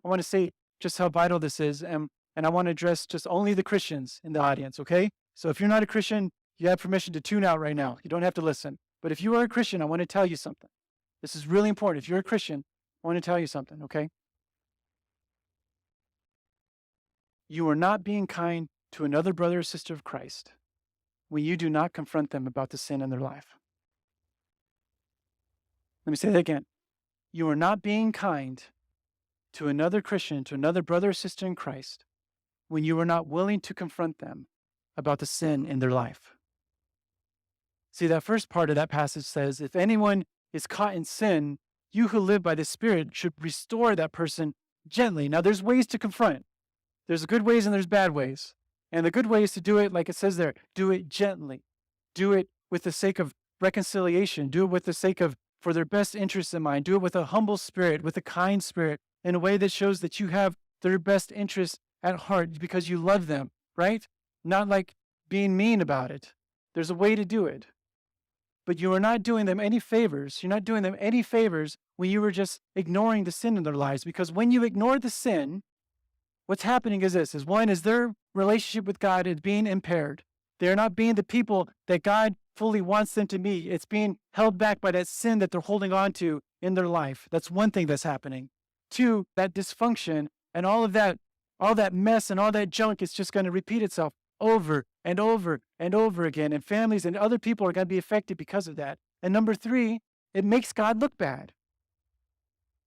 I want to say just how vital this is. And I want to address just only the Christians in the audience, okay? So if you're not a Christian, you have permission to tune out right now. You don't have to listen. But if you are a Christian, I want to tell you something. This is really important. If you're a Christian, I want to tell you something, okay? You are not being kind to another brother or sister of Christ when you do not confront them about the sin in their life. Let me say that again. You are not being kind to another Christian, to another brother or sister in Christ, when you are not willing to confront them about the sin in their life. See, that first part of that passage says, if anyone is caught in sin, you who live by the Spirit should restore that person gently. Now, there's ways to confront. There's good ways and there's bad ways. And the good way is to do it, like it says there, do it gently. Do it with the sake of reconciliation. Do it with the sake of, for their best interests in mind. Do it with a humble spirit, with a kind spirit, in a way that shows that you have their best interests at heart because you love them, right? Not like being mean about it. There's a way to do it. But you are not doing them any favors. You're not doing them any favors when you were just ignoring the sin in their lives. Because when you ignore the sin, what's happening is this, is one, is their relationship with God is being impaired. They're not being the people that God fully wants them to be. It's being held back by that sin that they're holding on to in their life. That's one thing that's happening. Two, that dysfunction and all that mess and all that junk is just going to repeat itself over and over and over again. And families and other people are going to be affected because of that. And number three, it makes God look bad.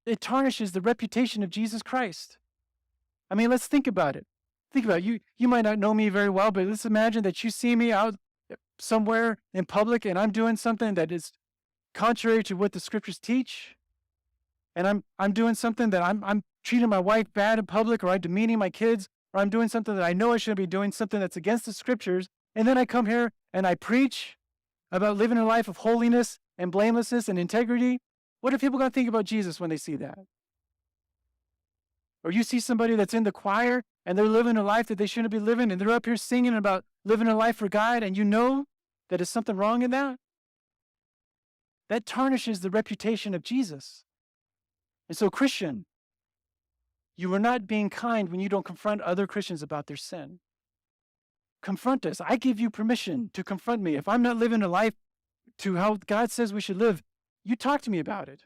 It tarnishes the reputation of Jesus Christ. I mean, let's think about it. Think about it. You might not know me very well, but let's imagine that you see me out somewhere in public and I'm doing something that is contrary to what the scriptures teach. And I'm doing something that I'm treating my wife bad in public, or I'm demeaning my kids, or I'm doing something that I know I shouldn't be doing, something that's against the scriptures. And then I come here and I preach about living a life of holiness and blamelessness and integrity. What are people going to think about Jesus when they see that? Or you see somebody that's in the choir and they're living a life that they shouldn't be living, and they're up here singing about living a life for God, and you know that there's something wrong in that? That tarnishes the reputation of Jesus. And so, Christian, you are not being kind when you don't confront other Christians about their sin. Confront us. I give you permission to confront me. If I'm not living a life to how God says we should live, you talk to me about it.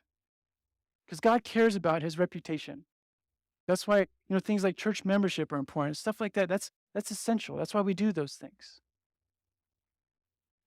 Because God cares about his reputation. That's why, things like church membership are important. Stuff like that, that's essential. That's why we do those things.